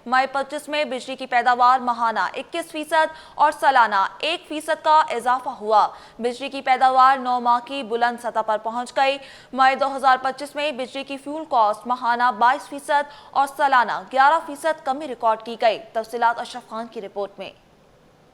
मई 25 में बिजली की पैदावार माहाना 21% और सालाना 1% का इजाफा हुआ। बिजली की पैदावार 9 माह की बुलंद सतह पर पहुंच गई। मई 2025 में बिजली की फ्यूल कॉस्ट माहाना 22% और सालाना 11% कमी रिकॉर्ड की गई। तफसीलात अशरफ खान की रिपोर्ट में।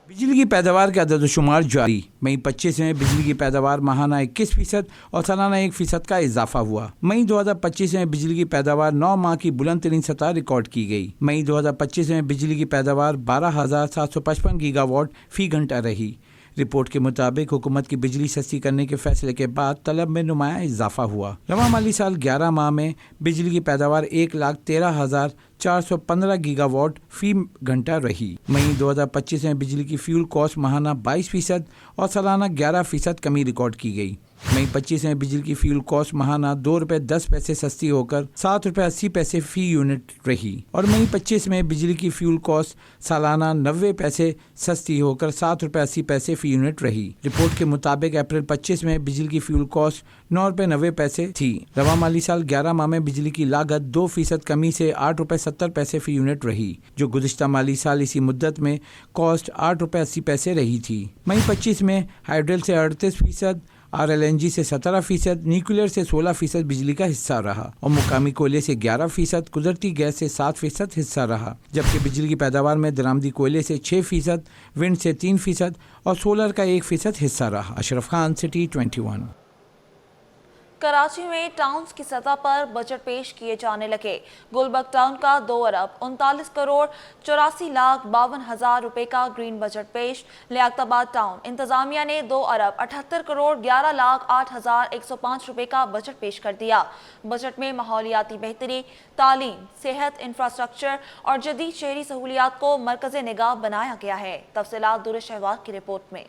बिजली की पैदावार के अदद-ओ-शुमार जारी। मई 25 में बिजली की पैदावार माहाना 21% और सालाना 1% का इजाफा हुआ। मई 2025 में बिजली की पैदावार 9 माह की बुलंद तरीन सतह रिकॉर्ड की गई। मई 2025 में बिजली की पैदावार 12,755 गीगावाट फी घंटा रही। रिपोर्ट के मुताबिक हुकूमत की बिजली सस्ती करने के फैसले के बाद तलब में नुमाया इजाफा हुआ। रवां माली साल 11 माह में बिजली की पैदावार 1,13,415 गीगावाट फी घंटा रही। मई 2025 में बिजली की फ्यूल कॉस्ट माहाना 22% और सालाना 11% कमी रिकॉर्ड की गई। मई 25 में बिजली की फ्यूल कॉस्ट माहाना ₹2.10 सस्ती होकर ₹7.80 फी यूनिट रही और मई 25 में बिजली की फ्यूल कॉस्ट सालाना 90 पैसे सस्ती होकर ₹7.80 फी यूनिट रही। रिपोर्ट के मुताबिक अप्रैल 25 में बिजली की फ्यूल कॉस्ट ₹9.90 थी। रवां माली साल 11 माह में बिजली की लागत 2% कमी से ₹8.70 फी यूनिट रही, जो गुज़िश्ता माली साल इसी मुद्दत में कॉस्ट ₹8.80 रही थी। मई 25 में हाइड्रल से 38%, RLNG से 17%, न्यूक्लियर से 16% बिजली का हिस्सा रहा और मुकामी कोयले से 11%, कुदरती गैस से 7% हिस्सा रहा, जबकि बिजली की पैदावार में दरामदी कोयले से 6%, विंड से 3% और सोलर का 1% हिस्सा रहा। अशरफ खान, सिटी 21। कराची में टाउन्स की सतह पर बजट पेश किए जाने लगे। गुलबर्ग टाउन का 2 अरब 39 करोड़ 84 लाख 52 हजार रुपए का ग्रीन बजट पेश। लियाकताबाद टाउन इंतजामिया ने 2 अरब 78 करोड़ 11 लाख 8 हजार 105 रुपए का बजट पेश कर दिया। बजट में माहौलियाती बेहतरी, तालीम, सेहत, इंफ्रास्ट्रक्चर और जदीद शहरी सहूलियात को मरकज़े निगाह बनाया गया है। तफसीलात दुर शहवार की रिपोर्ट में।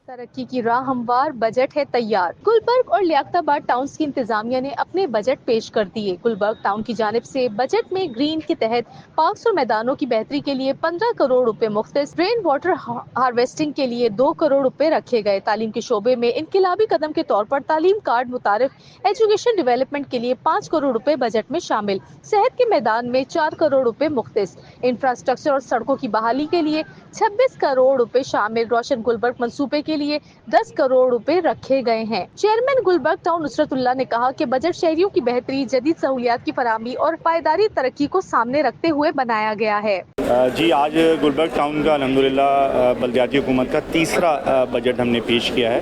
तरक्की की राह हमवार बजट है तैयार। गुलबर्ग और लियाकताबाद टाउन्स की इंतजामिया ने अपने बजट पेश कर दिए। गुलबर्ग टाउन की जानिब से बजट में ग्रीन के तहत पार्क्स और मैदानों की बेहतरी के लिए 15 करोड़ रुपए मुख्तस, रेन वाटर हार्वेस्टिंग के लिए 2 करोड़ रुपए रखे गए। तालीम के शोबे में इनकलाबी कदम के तौर पर तालीम कार्ड मुतारिफ एजुकेशन डेवलपमेंट के लिए 5 करोड़ रुपए बजट में शामिल। सेहत के मैदान में 4 करोड़ रुपए मुख्तस, इंफ्रास्ट्रक्चर और सड़कों की बहाली के लिए 26 करोड़ रुपए शामिल। रोशन गुलबर्ग मंसूबे के लिए 10 करोड़ रुपए रखे गए हैं। चेयरमैन गुलबर्ग टाउन नुसरतुल्लाह ने कहा कि बजट शहरियों की बेहतरी, जदीद सहूलियात की फराहमी और पायदारी तरक्की को सामने रखते हुए बनाया गया है। जी, आज गुलबर्ग टाउन का अल्हम्दुलिल्लाह बल्दियाती हुकूमत का तीसरा बजट हमने पेश किया है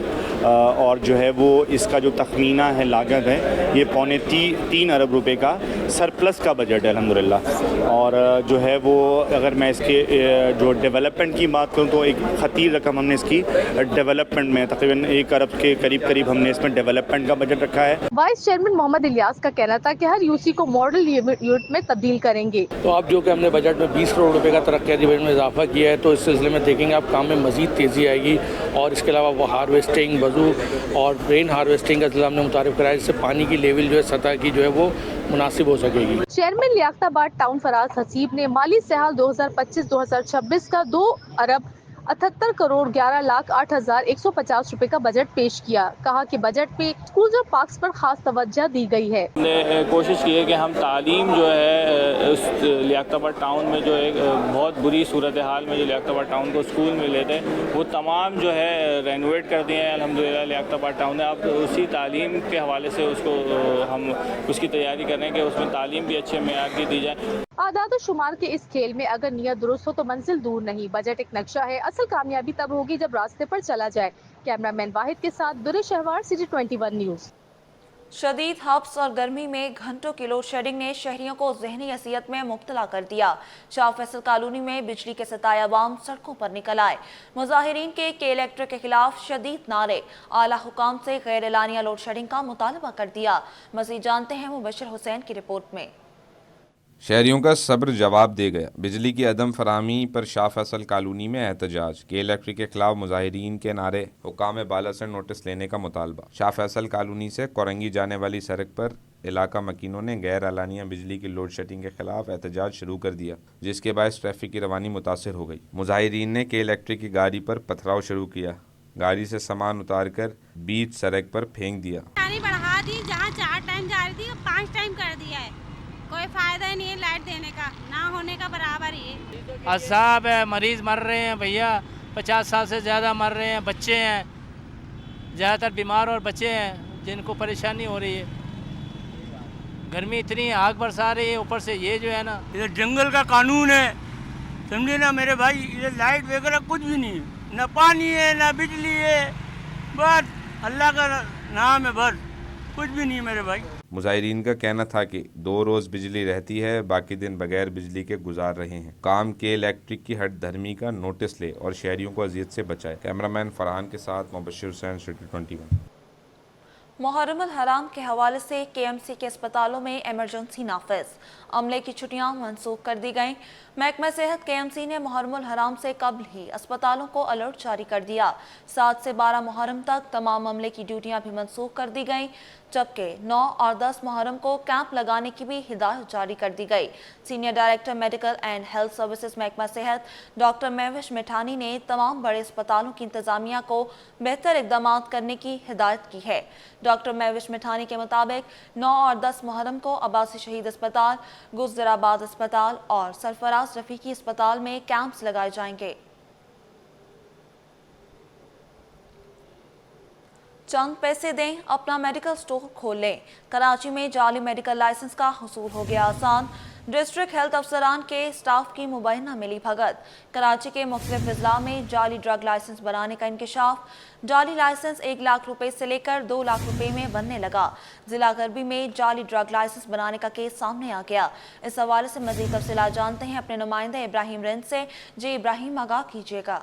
और जो है वो इसका जो तखमीना है लागत है ये 3.25 अरब रुपए का सरप्लस का बजट है अल्हम्दुलिल्लाह। और जो है वो अगर मैं इसके जो डेवलपमेंट की बात करूँ तो एक खतीर रकम हमने इसकी डेवलपमेंट में तकरीबन 1 अरब के करीब हमने इसमें डेवलपमेंट का बजट रखा है। वाइस चेयरमैन मोहम्मद इलियास का कहना था कि हर यूसी को मॉडल यूनिट में तब्दील करेंगे। तो अब जो कि हमने बजट में 20 करोड़ रुपए का तरक्याती बजट में इजाफा किया है, तो इस सिलसिले में देखेंगे आप काम में मजीद तेज़ी आएगी। और इसके अलावा वो हार्वेस्टिंग, वजू और रेन हार्वेस्टिंग का सिलसिला हमने मुतारिफ कराया, जिससे पानी की लेवल जो है सतह की जो है वो मुनासिब हो सकेगी। चेयरमैन लियाकताबाद टाउन फराज हसीब ने माली साल 2025-2026 का 2 अरब 78 करोड़ 11 लाख 8 हजार 150 रुपए का बजट पेश किया। कहा कि बजट में स्कूल और पार्क्स पर खास तवज्जो दी गई है। हमने कोशिश की है कि हम तालीम जो है उस लियाकताबाद टाउन में जो एक बहुत बुरी सूरत हाल में जो लियाकताबाद टाउन को स्कूल मिले थे वो तमाम जो है रेनोवेट कर दिए हैं अल्हम्दुलिल्लाह लियाकताबाद टाउन ने। अब उसी तालीम के हवाले से उसको हम उसकी तैयारी कर रहे हैं कि उसमें तालीम भी अच्छे मेयार की दी जाए। आदाद और शुमार के इस खेल में अगर नियत दुरुस्त हो तो मंजिल दूर नहीं। बजट एक नक्शा है, असल कामयाबी तब होगी जब रास्ते पर चला जाए। कैमरामैन वाहिद के साथ दुर शहवार, सिटी 21 न्यूज़। शदीद हब्स और गर्मी में घंटों की लोड शेडिंग ने शहरियों को ज़हनी असियत में मुब्तला कर दिया। शाह फैसल कॉलोनी में बिजली के सताए अवाम सड़कों पर निकल आए। मुजाहिरीन के इलेक्ट्रिक के खिलाफ शदीद नारे, आला हुकाम से गैर एलानिया लोड शेडिंग का मुतालबा कर दिया। मज़ीद जानते हैं मुबशर हुसैन की रिपोर्ट में। शहरियों का सब्र जवाब दे गया। बिजली की अदम फराहमी पर शाह फैसल कॉलोनी में एहतजाज, के इलेक्ट्रिक के खिलाफ मुजाहिरीन के नारे, हुकाम बाला से नोटिस लेने का मुतालबा। शाह फैसल कॉलोनी से कोरंगी जाने वाली सड़क पर इलाका मकीनों ने गैर एलानिया बिजली की लोड शेडिंग के खिलाफ एहतजाज शुरू कर दिया, जिसके बायस ट्रैफिक की रवानी मुतासिर हो गई। मुजाहिरीन ने के इलेक्ट्रिक की गाड़ी पर पथराव शुरू किया, गाड़ी से सामान उतार कर बीच सड़क पर फेंक दिया। बढ़ा दी, जहाँ 4 टाइम जा रही थी 5 टाइम कर दिया है। कोई फायदा ही नहीं है लाइट देने का, ना होने का बराबर ही है। असाब है, मरीज मर रहे हैं भैया, 50 साल से ज़्यादा मर रहे हैं, बच्चे हैं, ज़्यादातर बीमार और बच्चे हैं जिनको परेशानी हो रही है। गर्मी इतनी आग बरसा रही है, ऊपर से ये जो है ना, इधर जंगल का कानून है, समझे ना मेरे भाई। इधर लाइट वगैरह कुछ भी नहीं है, ना पानी है ना बिजली है, बस अल्लाह का नाम है, बस कुछ भी नहीं है मेरे भाई। मुजाहिरीन का कहना था कि 2 रोज़ बिजली रहती है, बाकी दिन बगैर बिजली के गुजार रहे हैं। काम के इलेक्ट्रिक की हट धर्मी का नोटिस ले और शहरियों को अजियत से बचाए। कैमरामैन फरहान के साथ मुबशिर हुसैन, सिटी 21। मुहर्रम अल हराम के हवाले से केएमसी के अस्पतालों में इमरजेंसी नाफिज, अमले की छुट्टियां मनसूख कर दी गईं। महकमा सेहत केएमसी ने मुहर्रम अल हराम से कबल ही अस्पतालों को अलर्ट जारी कर दिया। 7 से 12 मुहर्रम तक तमाम अमले की ड्यूटियां भी मनसूख कर दी गईं, जबकि 9 और 10 मुहर्रम को कैंप लगाने की भी हिदायत जारी कर दी गई। Senior director medical and health services महकमा सेहत डॉक्टर महविश मिठानी ने तमाम बड़े अस्पतालों की इंतजामिया को बेहतर इकदाम करने की हिदायत की है। डॉक्टर महविश मिठानी के मुताबिक 9 और 10 मुहर्रम को अब्बासी शहीद अस्पताल, गुजराबाद अस्पताल और सरफराज रफीकी अस्पताल में कैंप्स लगाए जाएंगे। चंद पैसे दें, अपना मेडिकल स्टोर खोल लें। कराची में जाली मेडिकल लाइसेंस का हुसूल हो गया आसान। डिस्ट्रिक्ट हेल्थ अफसरान के स्टाफ की मुबैना मिली भगत। कराची के मुख्तलिफ अजला में जाली ड्रग लाइसेंस बनाने का इंकशाफ। जाली लाइसेंस 1 लाख रुपए से लेकर 2 लाख रुपए में बनने लगा। जिला गरबी में जाली ड्रग लाइसेंस बनाने का केस सामने आ गया। इस हवाले से मजीद तफसीलात जानते हैं अपने नुमाइंदे इब्राहिम रिंद से। जी इब्राहिम, आगाह कीजिएगा।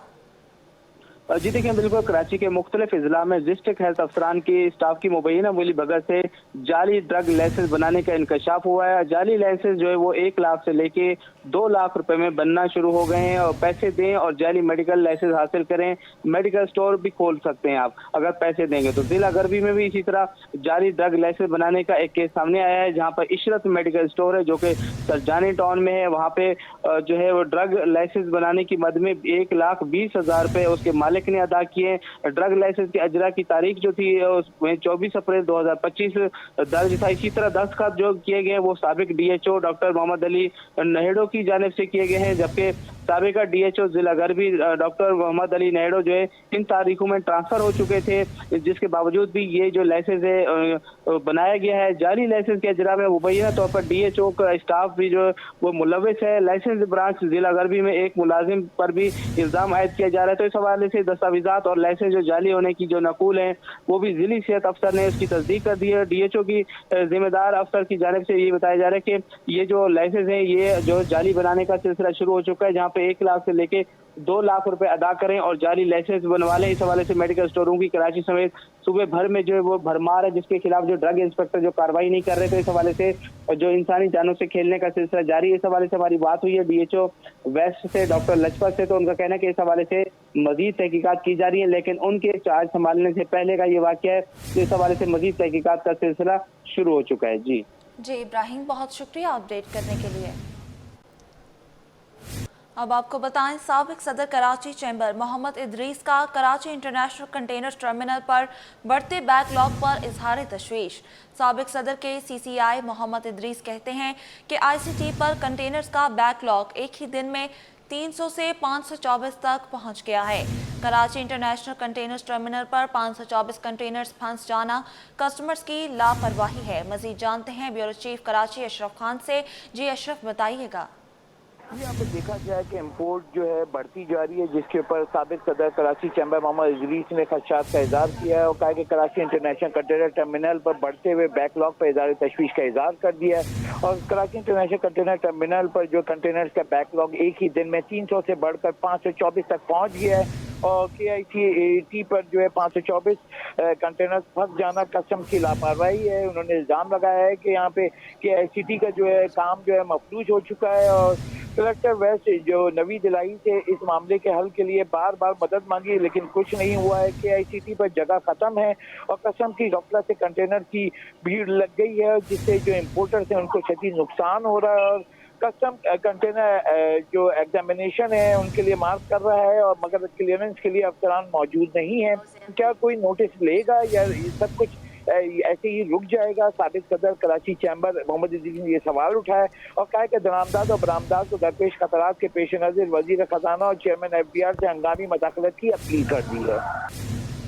जी देखिए, बिल्कुल कराची के मुख्तलिफ अजला में डिस्ट्रिक्ट हेल्थ अफसरान की स्टाफ की मुबैना मिली भगत से जाली ड्रग लाइसेंस बनाने का इंकशाफ हुआ है। जाली लाइसेंस जो है वो 1 लाख से लेके 2 लाख रुपए में बनना शुरू हो गए हैं। और पैसे दें और जाली मेडिकल लाइसेंस हासिल करें। मेडिकल स्टोर भी खोल सकते हैं आप अगर पैसे देंगे तो। जिला गरबी में भी इसी तरह जाली ड्रग लाइसेंस बनाने का एक केस सामने आया है, जहाँ पर इशरत मेडिकल स्टोर है जो कि सरजानी टाउन में है। वहाँ पे जो है वो ड्रग लाइसेंस बनाने की मद में 1,20,000 रुपए उसके मालिक ने अदा किए। ड्रग लाइसेंस की अजरा की तारीख जो थी उसमें 24 अप्रैल 2025 दर्ज था। इसी तरह दस्तखत जो किए गए वो साबिक DHO डॉक्टर मोहम्मद अली नहेड़ो की जानिब से किए गए हैं, जबकि साबिका DHO जिला गरबी डॉक्टर मोहम्मद अली नहेड़ो जो है इन तारीखों में ट्रांसफर हो चुके थे, जिसके बावजूद भी ये जो लाइसेंस है बनाया गया है। जाली लाइसेंस के अजरा में मुबैना तौर पर DHO का स्टाफ भी जो वो मुलविस है। लाइसेंस ब्रांच जिला गरबी में एक मुलाजिम पर भी इल्जाम आयद किया जा रहा है। तो इस हवाले से दस्तावेजात और लाइसेंस जो जाली होने की जो नकूल है वो भी जिली सेहत अफसर ने उसकी तस्दीक कर दी है। DHO की जिम्मेदार अफसर की जानिब से ये बताया जा रहा है कि ये जो लाइसेंस है ये जो जाली बनाने का सिलसिला शुरू हो चुका है, जहाँ पे 1 लाख से लेके 2 लाख रुपए अदा करें और जाली लाइसेंस बनवा लें। इस हवाले से मेडिकल स्टोरों की कराची समेत सूबे भर में जो है वो भरमार है, जिसके खिलाफ जो ड्रग इंस्पेक्टर जो कार्रवाई नहीं कर रहे थे। इस हवाले से जो इंसानी जानों से खेलने का सिलसिला जारी है। इस हवाले से हमारी बात हुई है DHO वेस्ट से डॉक्टर लजपत से, तो उनका कहना है कि इस हवाले से मजीद तहकीकात की जा रही है, लेकिन उनके चार्ज संभालने से पहले का ये वाक़या है। इस हवाले से मजीद तहकीकात का सिलसिला शुरू हो चुका है। जी इब्राहिम, बहुत शुक्रिया अपडेट करने के लिए। अब आपको बताएं, साबिक सदर कराची चैम्बर मोहम्मद इदरीस का कराची इंटरनेशनल कंटेनर टर्मिनल पर बढ़ते बैकलॉग पर इजहार तशवीश। साबिक सदर के CCI मोहम्मद इदरीस कहते हैं कि ICT पर कंटेनर्स का बैकलॉग एक ही दिन में 300 से 524 तक पहुंच गया है। कराची इंटरनेशनल कंटेनर्स टर्मिनल पर 524 कंटेनर्स फंस जाना कस्टमर्स की लापरवाही है। मजीद जानते हैं ब्यूरो चीफ कराची अशरफ खान से। जी अशरफ, बताइएगा। यहाँ पे देखा जाए कि इम्पोर्ट जो है बढ़ती जा रही है, जिसके ऊपर साबिक सदर कराची चैम्बर मोहम्मद इदरीस ने खदशात का इजहार किया है और कहा कि कराची इंटरनेशनल कंटेनर टर्मिनल पर बढ़ते हुए बैकलॉग पर इजहार तशवीश का इजहार कर दिया है। और कराची इंटरनेशनल कंटेनर टर्मिनल पर जो कंटेनर्स का बैकलॉग एक ही दिन में 300 से बढ़कर 524 तक पहुँच गया है। और KICT पर जो है 524 कंटेनर्स फंस जाना कस्टम की लापरवाही है। उन्होंने इल्ज़ाम लगाया है कि यहाँ पे KICT का जो है काम जो है मफलूज हो चुका है और कलेक्टर वेस्ट जो नवी दिलाई से इस मामले के हल के लिए बार बार मदद मांगी, लेकिन कुछ नहीं हुआ है। KICT पर जगह खत्म है और कस्टम की गफलत से कंटेनर की भीड़ लग गई है, जिससे जो इम्पोर्टर्स हैं उनको शदीद नुकसान हो रहा है। और कस्टम कंटेनर जो एग्जामिनेशन है उनके लिए मार्क कर रहा है और मगर क्लियरेंस के लिए अफसरान मौजूद नहीं है। क्या कोई नोटिस लेगा या ये सब कुछ ऐसे ही रुक जाएगा? साबिक सदर कराची चैम्बर मोहम्मद इदरीस ने ये सवाल उठाया और कहा कि दरामदाद और बरामदाद को दरपेश खतरात के पेश नज़र वजीर खजाना और चेयरमैन FBI से हंगामी मदाखलत की अपील कर दी है।